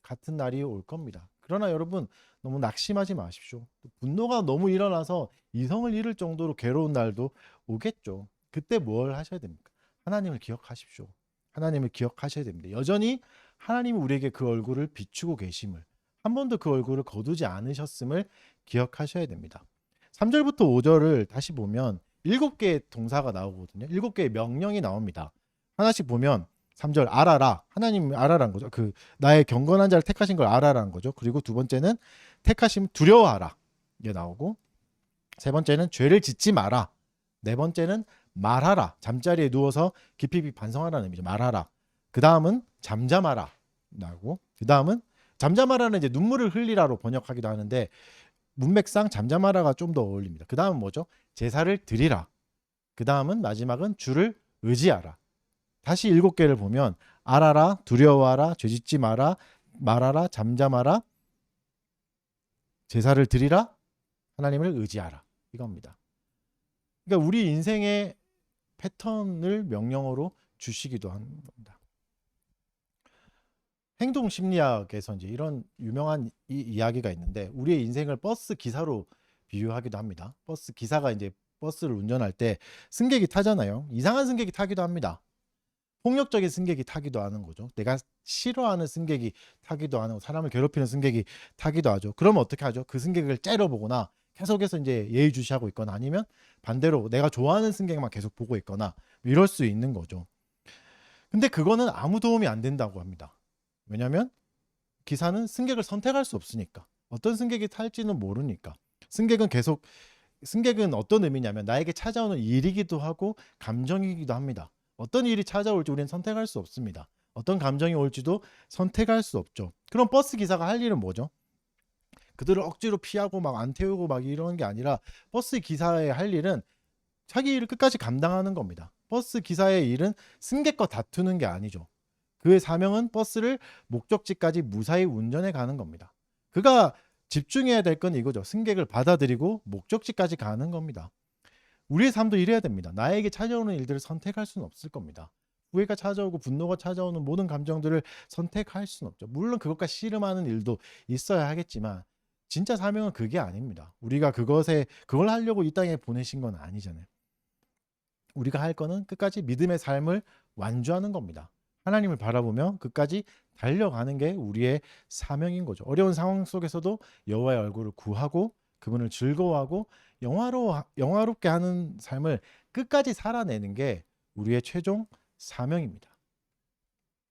Speaker 2: 같은 날이 올 겁니다. 그러나 여러분, 너무 낙심하지 마십시오. 분노가 너무 일어나서 이성을 잃을 정도로 괴로운 날도 오겠죠. 그때 뭘 하셔야 됩니까? 하나님을 기억하십시오. 하나님을 기억하셔야 됩니다. 여전히 하나님이 우리에게 그 얼굴을 비추고 계심을, 한 번도 그 얼굴을 거두지 않으셨음을 기억하셔야 됩니다. 3절부터 5절을 다시 보면 7개의 동사가 나오거든요. 7개의 명령이 나옵니다. 하나씩 보면 3절 알아라. 하나님 알아라는 거죠. 그 나의 경건한 자를 택하신 걸 알아라는 거죠. 그리고 두 번째는 택하심 두려워하라. 이게 나오고 세 번째는 죄를 짓지 마라. 네 번째는 말하라. 잠자리에 누워서 깊이 반성하라는 의미죠. 말하라. 그 다음은 잠잠하라. 나오고 그 다음은 잠잠하라는 이제 눈물을 흘리라로 번역하기도 하는데 문맥상 잠잠하라가 좀 더 어울립니다. 그 다음은 뭐죠? 제사를 드리라. 그 다음은 마지막은 주를 의지하라. 다시 7개를 보면 알아라, 두려워하라, 죄짓지 마라, 말하라, 잠잠하라, 제사를 드리라, 하나님을 의지하라. 이겁니다. 그러니까 우리 인생의 패턴을 명령어로 주시기도 하는 겁니다. 행동 심리학에서 이제 이런 유명한 이야기가 있는데 우리의 인생을 버스 기사로 비유하기도 합니다. 버스 기사가 이제 버스를 운전할 때 승객이 타잖아요. 이상한 승객이 타기도 합니다. 폭력적인 승객이 타기도 하는 거죠. 내가 싫어하는 승객이 타기도 하는, 사람을 괴롭히는 승객이 타기도 하죠. 그러면 어떻게 하죠? 그 승객을 째려보거나 계속해서 이제 예의주시하고 있거나 아니면 반대로 내가 좋아하는 승객만 계속 보고 있거나 이럴 수 있는 거죠. 근데 그거는 아무 도움이 안 된다고 합니다. 왜냐하면 기사는 승객을 선택할 수 없으니까. 어떤 승객이 탈지는 모르니까. 승객은 어떤 의미냐면 나에게 찾아오는 일이기도 하고 감정이기도 합니다. 어떤 일이 찾아올지 우리는 선택할 수 없습니다. 어떤 감정이 올지도 선택할 수 없죠. 그럼 버스 기사가 할 일은 뭐죠? 그들을 억지로 피하고 막 안 태우고 막 이런 게 아니라 버스 기사의 할 일은 자기 일을 끝까지 감당하는 겁니다. 버스 기사의 일은 승객과 다투는 게 아니죠. 그의 사명은 버스를 목적지까지 무사히 운전해 가는 겁니다. 그가 집중해야 될 건 이거죠. 승객을 받아들이고 목적지까지 가는 겁니다. 우리의 삶도 이래야 됩니다. 나에게 찾아오는 일들을 선택할 수는 없을 겁니다. 후회가 찾아오고 분노가 찾아오는 모든 감정들을 선택할 수는 없죠. 물론 그것과 씨름하는 일도 있어야 하겠지만 진짜 사명은 그게 아닙니다. 우리가 그걸 하려고 이 땅에 보내신 건 아니잖아요. 우리가 할 거는 끝까지 믿음의 삶을 완주하는 겁니다. 하나님을 바라보며 끝까지 달려가는 게 우리의 사명인 거죠. 어려운 상황 속에서도 여호와의 얼굴을 구하고 그분을 즐거워하고 영화롭게 하는 삶을 끝까지 살아내는 게 우리의 최종 사명입니다.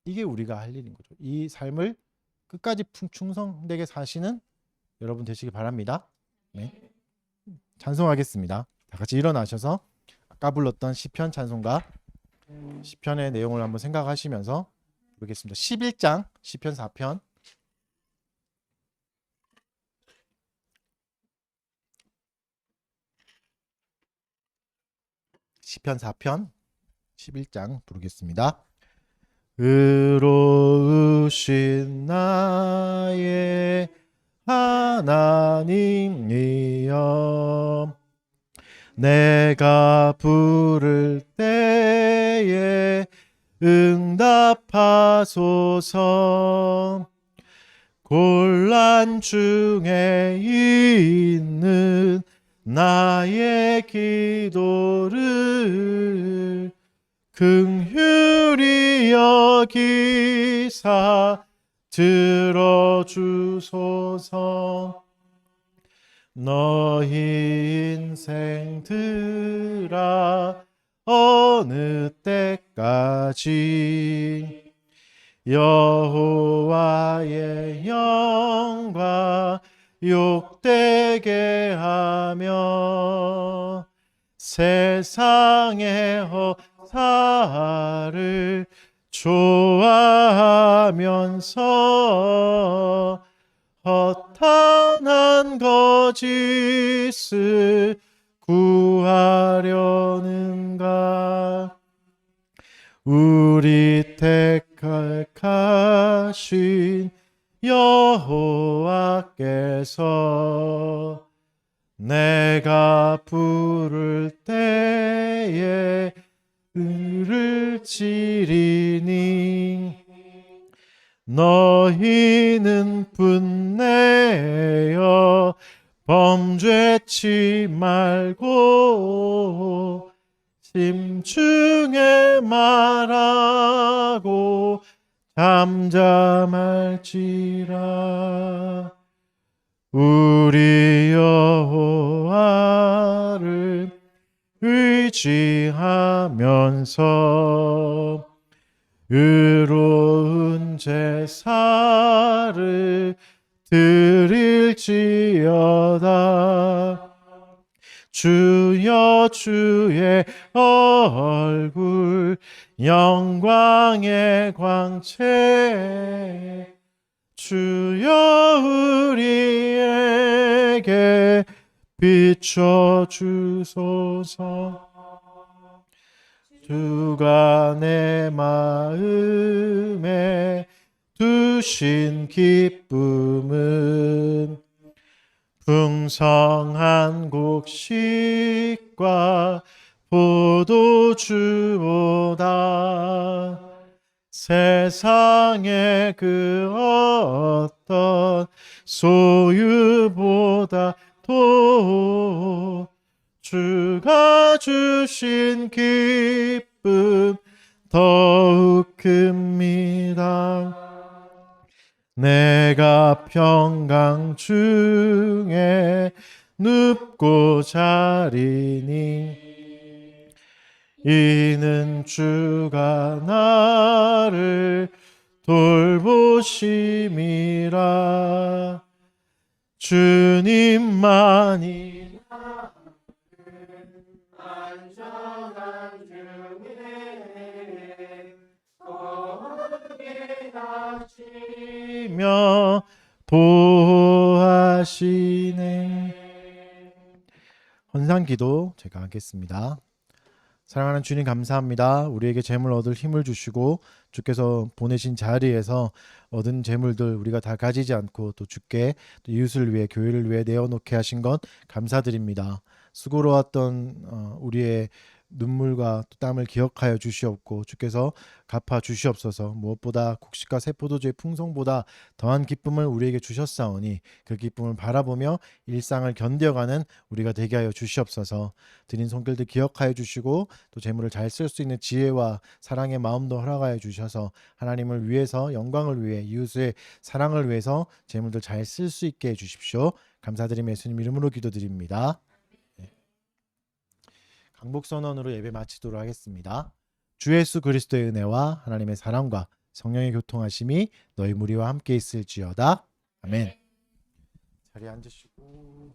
Speaker 2: 이게 우리가 할 일인 거죠. 이 삶을 끝까지 충성되게 사시는 여러분 되시기 바랍니다. 네. 찬송하겠습니다. 다 같이 일어나셔서 아까 불렀던 시편 찬송가 시편의 내용을 한번 생각하시면서 부르겠습니다. 11장 시편 4편 시편 4편 11장 부르겠습니다. 의로우신 나의 하나님이여 내가 부를 때에 응답하소서. 곤란 중에 있는 나의 기도를 긍휼히 여기사 들어주소서. 너희 인생들아 어느 때까지 여호와의 영광 욕되게 하며 세상의 허사를 좋아하면서 허탄한 거짓을 구하려는가. 우리 택하신 여호와께서 내가 부를 때에 을을 지리니 너희는 분내어 범죄치 말고 심중에 말하고 잠잠할지라. 우리 여호와를 의지하면서 의로운 제사를 드릴지어다. 주여 주의 얼굴 영광의 광채 주여 우리에게 비춰주소서. 주가 내 마음에 두신 기쁨은 풍성한 곡식과 포도주보다. 세상의 그 어떤 소유보다도 주가 주신 기쁨 더욱 큽니다. 내가 평강 중에 눕고 자리니 이는 주가 나를 돌보
Speaker 1: 도심이라. 주님만이 안전한 중에 거기에 닥치며 보호하시네. 헌상기도 제가 하겠습니다. 사랑하는 주님, 감사합니다. 우리에게 재물 얻을 힘을 주시고 주께서 보내신 자리에서 얻은 재물들 우리가 다 가지지 않고 또 주께 또 이웃을 위해 교회를 위해 내어놓게 하신 것 감사드립니다. 수고로웠던 우리의 눈물과 또 땀을 기억하여 주시옵고 주께서 갚아 주시옵소서. 무엇보다 곡식과 새포도주의 풍성보다 더한 기쁨을 우리에게 주셨사오니 그 기쁨을 바라보며 일상을 견뎌가는 우리가 되게 하여 주시옵소서. 드린 손길들 기억하여 주시고 또 재물을 잘 쓸 수 있는 지혜와 사랑의 마음도 허락하여 주셔서 하나님을 위해서, 영광을 위해, 이웃의 사랑을 위해서 재물들 잘 쓸 수 있게 해 주십시오. 감사드리며 예수님 이름으로 기도드립니다. 강복선언으로 예배 마치도록 하겠습니다. 주 예수 그리스도의 은혜와 하나님의 사랑과 성령의 교통하심이 너희 무리와 함께 있을지어다. 아멘. 자리에 앉으시고